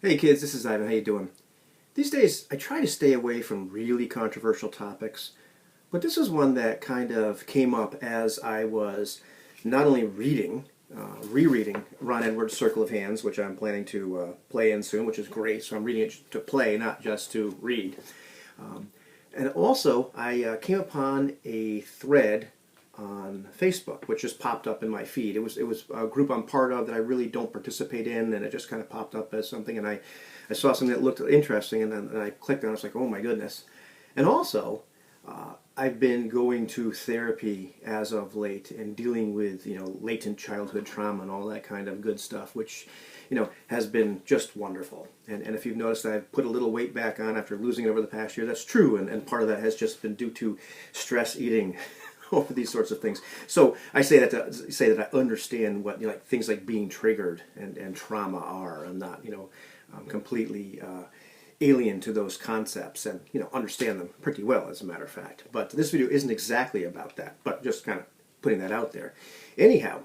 Hey kids, this is Ivan. How you doing? These days, I try to stay away from really controversial topics, but this is one that kind of came up as I was not only rereading Ron Edwards' Circle of Hands, which I'm planning to play in soon, which is great. So I'm reading it to play, not just to read. Um, and also, I came upon a thread on Facebook, which just popped up in my feed. It was a group I'm part of that I really don't participate in, and it just kind of popped up as something, and I saw something that looked interesting, and then I clicked on it. I was like, oh my goodness. And also, I've been going to therapy as of late and dealing with latent childhood trauma and all that kind of good stuff, which has been just wonderful. And if you've noticed, I've put a little weight back on after losing it over the past year. That's true, and part of that has just been due to stress eating over these sorts of things. So I say that to say that I understand what like things like being triggered and trauma are. I'm not completely alien to those concepts, and understand them pretty well, as a matter of fact. But this video isn't exactly about that, but just kind of putting that out there. Anyhow,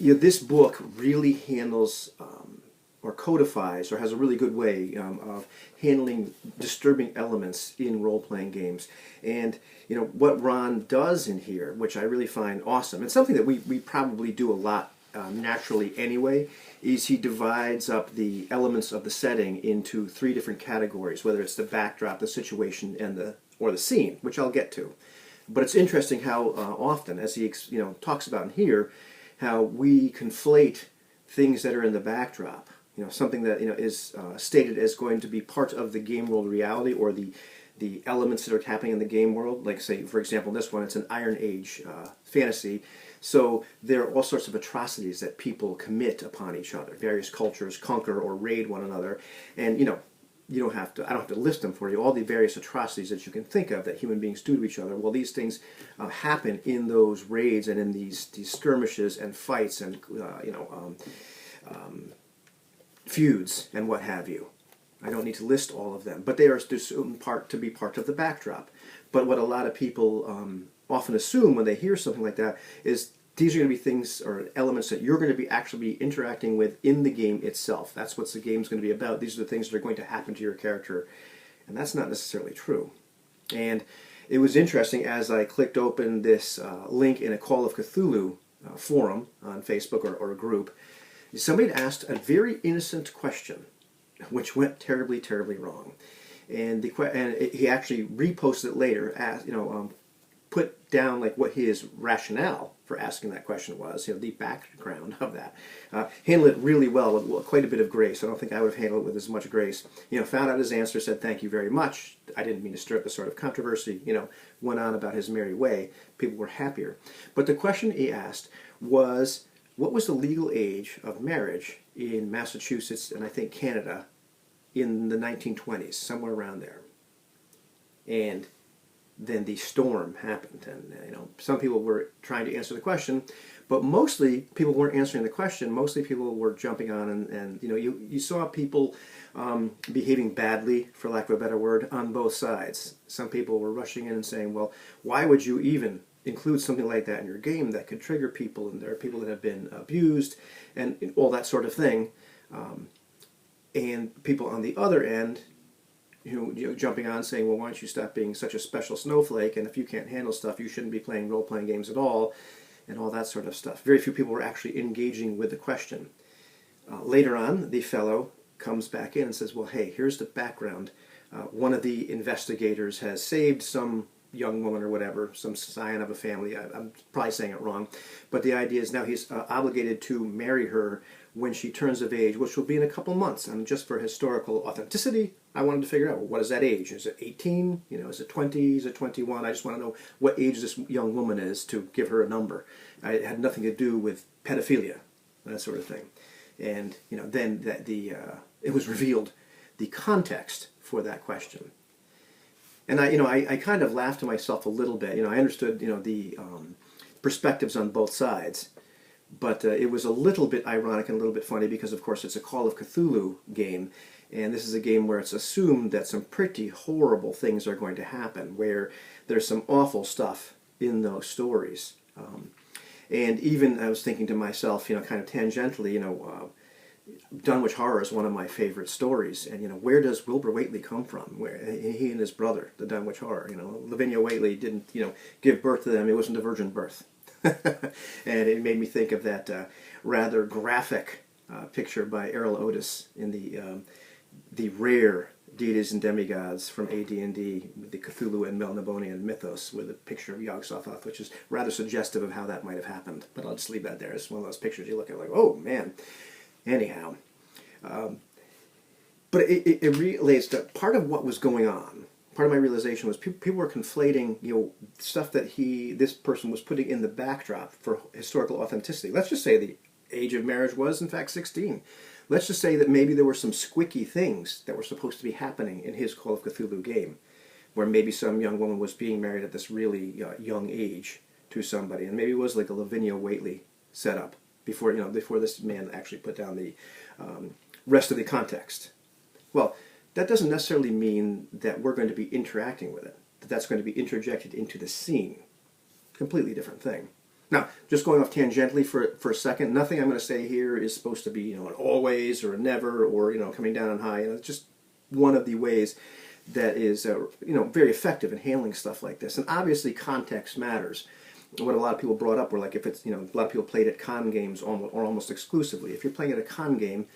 this book really handles or codifies or has a really good way of handling disturbing elements in role-playing games. And what Ron does in here, which I really find awesome, and something that we probably do a lot naturally anyway, is he divides up the elements of the setting into three different categories, whether it's the backdrop, the situation, and the scene, which I'll get to. But it's interesting how often, as he talks about in here, how we conflate things that are in the backdrop. Something that is stated as going to be part of the game world reality, or the elements that are happening in the game world. Like, say, for example, this one, it's an Iron Age fantasy. So there are all sorts of atrocities that people commit upon each other. Various cultures conquer or raid one another, and you don't have to. I don't have to list them for you. All the various atrocities that you can think of that human beings do to each other. Well, these things happen in those raids and in these skirmishes and fights and feuds and what have you. I don't need to list all of them, but they are assumed to be part of the backdrop. But what a lot of people often assume when they hear something like that is these are going to be things or elements that you're going to be actually interacting with in the game itself. That's what the game's going to be about. These are the things that are going to happen to your character. And that's not necessarily true. And it was interesting as I clicked open this link in a Call of Cthulhu forum on Facebook or a group. Somebody had asked a very innocent question, which went terribly, terribly wrong. And he actually reposted it later, put down like what his rationale for asking that question was, the background of that. Handled it really well with quite a bit of grace. I don't think I would have handled it with as much grace. Found out his answer, said thank you very much. I didn't mean to stir up the sort of controversy. Went on about his merry way. People were happier. But the question he asked was, what was the legal age of marriage in Massachusetts and I think Canada in the 1920s, somewhere around there? And then the storm happened, and some people were trying to answer the question, but mostly people weren't answering the question. Mostly people were jumping on, and you saw people behaving badly, for lack of a better word, on both sides. Some people were rushing in and saying, well, why would you even include something like that in your game that could trigger people, and there are people that have been abused and all that sort of thing. And people on the other end jumping on saying, well, why don't you stop being such a special snowflake, and if you can't handle stuff you shouldn't be playing role-playing games at all, and all that sort of stuff. Very few people were actually engaging with the question. Later on, the fellow comes back in and says, well, hey, here's the background. One of the investigators has saved some young woman or whatever, some scion of a family. I'm probably saying it wrong, but the idea is now he's obligated to marry her when she turns of age, which will be in a couple months. And just for historical authenticity, I wanted to figure out, well, what is that age? Is it 18? Is it 20? Is it 21? I just want to know what age this young woman is to give her a number. It had nothing to do with pedophilia, that sort of thing. And then it was revealed the context for that question. And I kind of laughed to myself a little bit. I understood the perspectives on both sides, but it was a little bit ironic and a little bit funny because, of course, it's a Call of Cthulhu game, and this is a game where it's assumed that some pretty horrible things are going to happen, where there's some awful stuff in those stories. And even I was thinking to myself, kind of tangentially, Dunwich Horror is one of my favorite stories, and where does Wilbur Whately come from? Where he and his brother, the Dunwich Horror, Lavinia Whately didn't give birth to them; it wasn't a virgin birth, and it made me think of that rather graphic picture by Errol Otis in the rare deities and demigods from AD&D, the Cthulhu and Melnibonian mythos, with a picture of Yog-Sothoth, which is rather suggestive of how that might have happened. But I'll just leave that there. It's one of those pictures you look at like, oh man. Anyhow, but it relates to part of what was going on. Part of my realization was people were conflating, stuff that this person was putting in the backdrop for historical authenticity. Let's just say the age of marriage was, in fact, 16. Let's just say that maybe there were some squicky things that were supposed to be happening in his Call of Cthulhu game, where maybe some young woman was being married at this really young age to somebody, and maybe it was like a Lavinia Whately setup before this man actually put down the rest of the context. Well, that doesn't necessarily mean that we're going to be interacting with it, that that's going to be interjected into the scene. Completely different thing. Now, just going off tangentially for a second, nothing I'm going to say here is supposed to be, an always or a never or, coming down on high. It's just one of the ways that is, very effective in handling stuff like this. And obviously context matters. What a lot of people brought up were like if it's, a lot of people played at con games almost exclusively. If you're playing at a con game,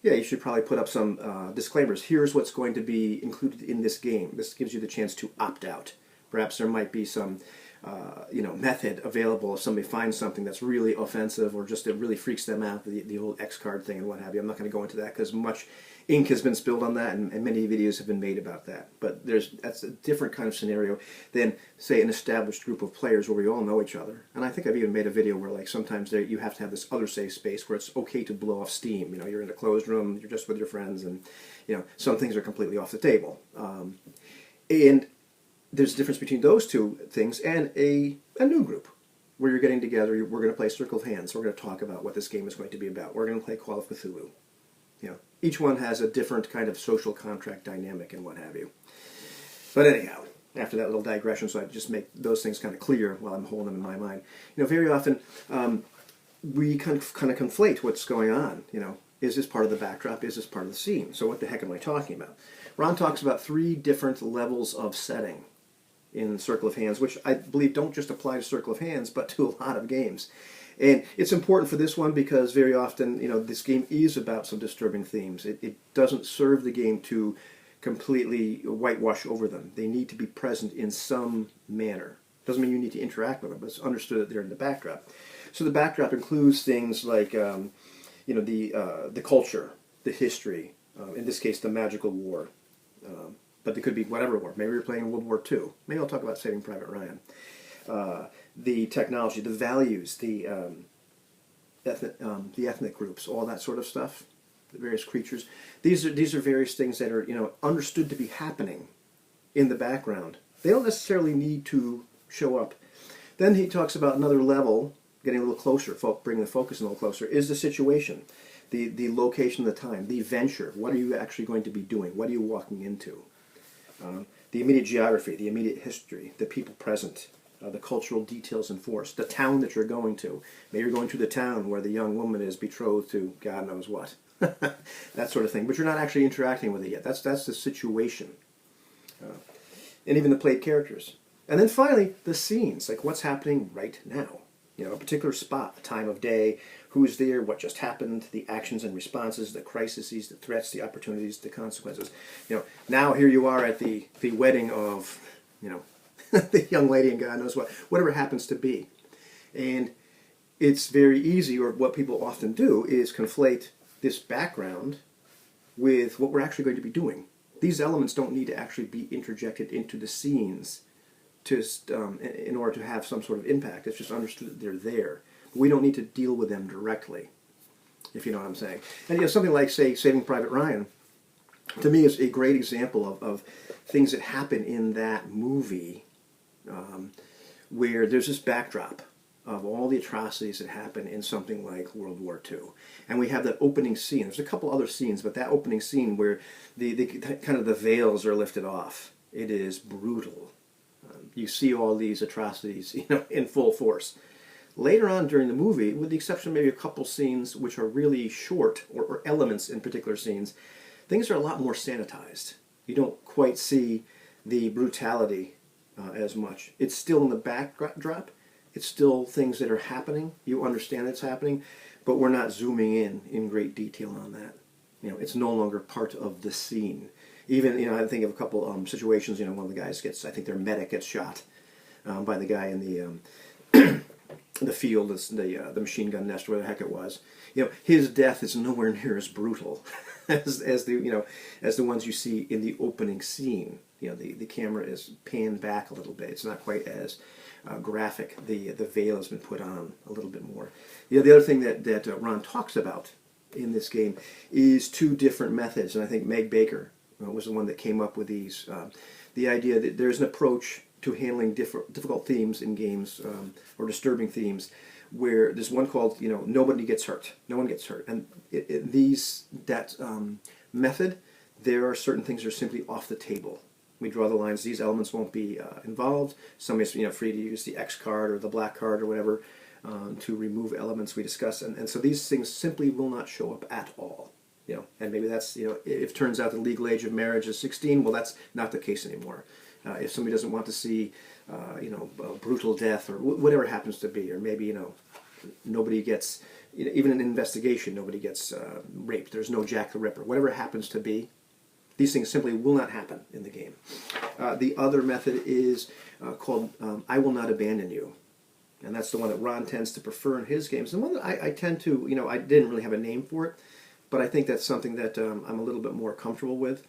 yeah, you should probably put up some disclaimers. Here's what's going to be included in this game. This gives you the chance to opt out. Perhaps there might be some method available if somebody finds something that's really offensive or just it really freaks them out, the old X card thing and what have you. I'm not going to go into that because much ink has been spilled on that and many videos have been made about that. But that's a different kind of scenario than, say, an established group of players where we all know each other. And I think I've even made a video where like sometimes you have to have this other safe space where it's okay to blow off steam. You're in a closed room, you're just with your friends, and some things are completely off the table. And there's a difference between those two things and a new group where you're getting together. We're going to play Circle of Hands. We're going to talk about what this game is going to be about. We're going to play Call of Cthulhu. Each one has a different kind of social contract dynamic and what have you. But anyhow, after that little digression, so I just make those things kind of clear while I'm holding them in my mind. Very often we kind of conflate what's going on. Is this part of the backdrop? Is this part of the scene? So what the heck am I talking about? Ron talks about 3 different levels of setting in Circle of Hands, which I believe don't just apply to Circle of Hands, but to a lot of games. And it's important for this one because very often, this game is about some disturbing themes. It doesn't serve the game to completely whitewash over them. They need to be present in some manner. Doesn't mean you need to interact with them, but it's understood that they're in the backdrop. So the backdrop includes things like, the culture, the history, in this case, the magical war. But it could be whatever war. Maybe you're playing World War II. Maybe I'll talk about Saving Private Ryan. The technology, the values, the ethnic groups, all that sort of stuff, the various creatures. These are various things that are understood to be happening in the background. They don't necessarily need to show up. Then he talks about another level, getting a little closer, bringing the focus a little closer, is the situation, the location, the time, the venture. What are you actually going to be doing? What are you walking into? The immediate geography, the immediate history, the people present, the cultural details enforced, the town that you're going to. Maybe you're going to the town where the young woman is betrothed to God knows what. That sort of thing. But you're not actually interacting with it yet. That's the situation. And even the played characters. And then finally, the scenes, like what's happening right now. A particular spot, a time of day, who's there, what just happened, the actions and responses, the crises, the threats, the opportunities, the consequences. Now here you are at the wedding of, the young lady and God knows what, whatever it happens to be. And it's very easy, or what people often do, is conflate this background with what we're actually going to be doing. These elements don't need to actually be interjected into the scenes in order to have some sort of impact. It's just understood that they're there. But we don't need to deal with them directly, if you know what I'm saying. And something like, say, Saving Private Ryan, to me is a great example of things that happen in that movie where there's this backdrop of all the atrocities that happen in something like World War II. And we have that opening scene. There's a couple other scenes, but that opening scene where the kind of the veils are lifted off, it is brutal. You see all these atrocities, in full force. Later on during the movie, with the exception of maybe a couple scenes which are really short, or elements in particular scenes, things are a lot more sanitized. You don't quite see the brutality as much. It's still in the backdrop. It's still things that are happening. You understand it's happening, but we're not zooming in great detail on that. It's no longer part of the scene. Even, I think of a couple situations, one of the guys gets, I think their medic gets shot by the guy in the field, the machine gun nest, where the heck it was. His death is nowhere near as brutal as the ones you see in the opening scene. The camera is panned back a little bit. It's not quite as graphic. The veil has been put on a little bit more. The other thing that Ron talks about in this game is two different methods, and I think Meg Baker was the one that came up with these. The idea that there's an approach to handling difficult themes in games, or disturbing themes, where there's one called, nobody gets hurt. No one gets hurt. And that method, there are certain things that are simply off the table. We draw the lines. These elements won't be involved. Somebody's free to use the X card or the black card or whatever to remove elements we discuss. And so these things simply will not show up at all. And maybe that's, if it turns out the legal age of marriage is 16, well, that's not the case anymore. If somebody doesn't want to see, brutal death or whatever it happens to be, or maybe, nobody gets, even in an investigation, nobody gets raped. There's no Jack the Ripper. Whatever it happens to be, these things simply will not happen in the game. The other method is called I Will Not Abandon You. And that's the one that Ron tends to prefer in his games. And one that I tend to, I didn't really have a name for it, but I think that's something that I'm a little bit more comfortable with.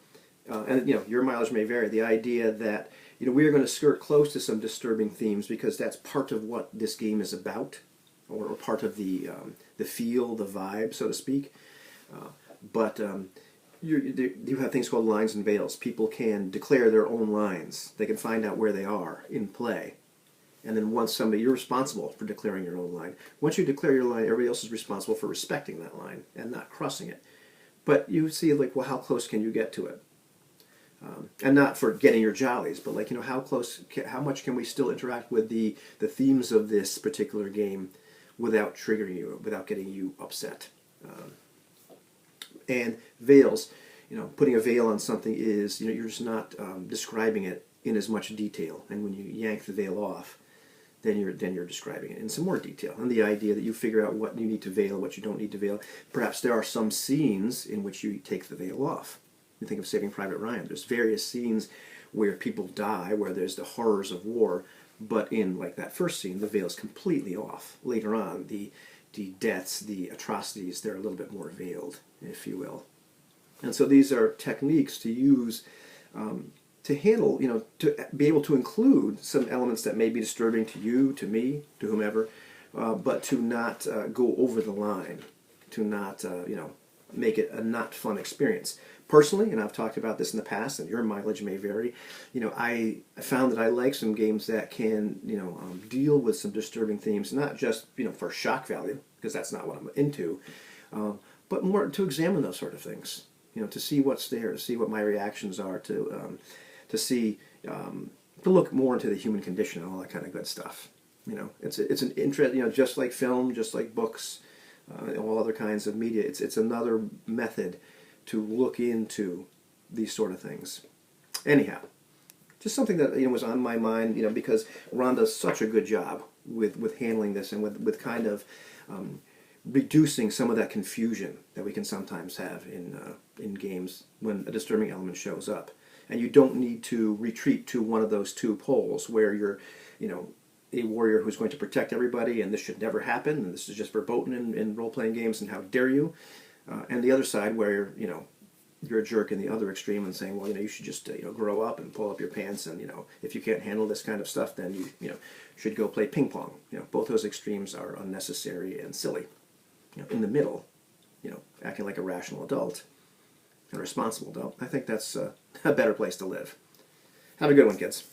And your mileage may vary. The idea that we are going to skirt close to some disturbing themes because that's part of what this game is about, or part of the feel, the vibe, so to speak. But you have things called lines and veils. People can declare their own lines. They can find out where they are in play. And then you're responsible for declaring your own line. Once you declare your line, everybody else is responsible for respecting that line and not crossing it. But you see, well, how close can you get to it? And not for getting your jollies, but how much can we still interact with the themes of this particular game without triggering you, without getting you upset? And veils, putting a veil on something is, you're just not describing it in as much detail. And when you yank the veil off, then you're describing it in some more detail. And the idea that you figure out what you need to veil, what you don't need to veil. Perhaps there are some scenes in which you take the veil off. You think of Saving Private Ryan. There's various scenes where people die, where there's the horrors of war, but in that first scene, the veil's completely off. Later on, the deaths, the atrocities, they're a little bit more veiled, if you will. And so these are techniques to use to handle, to be able to include some elements that may be disturbing to you, to me, to whomever, but to not go over the line, to not, make it a not fun experience. Personally, and I've talked about this in the past, and your mileage may vary, I found that I like some games that can, deal with some disturbing themes, not just, for shock value, because that's not what I'm into, but more to examine those sort of things, to see what's there, to see what my reactions are, to see, to look more into the human condition and all that kind of good stuff. It's an interest, just like film, just like books, all other kinds of media. It's another method to look into these sort of things. Anyhow, just something that was on my mind, because Ron does such a good job with handling this and with kind of reducing some of that confusion that we can sometimes have in games when a disturbing element shows up. And you don't need to retreat to one of those two poles where you're, a warrior who's going to protect everybody and this should never happen and this is just verboten in role-playing games and how dare you. And the other side where, you're a jerk in the other extreme and saying, well, you should just, grow up and pull up your pants and, if you can't handle this kind of stuff, then you should go play ping pong. Both those extremes are unnecessary and silly. In the middle, acting like a rational adult, a responsible adult, I think that's a better place to live. Have a good one, kids.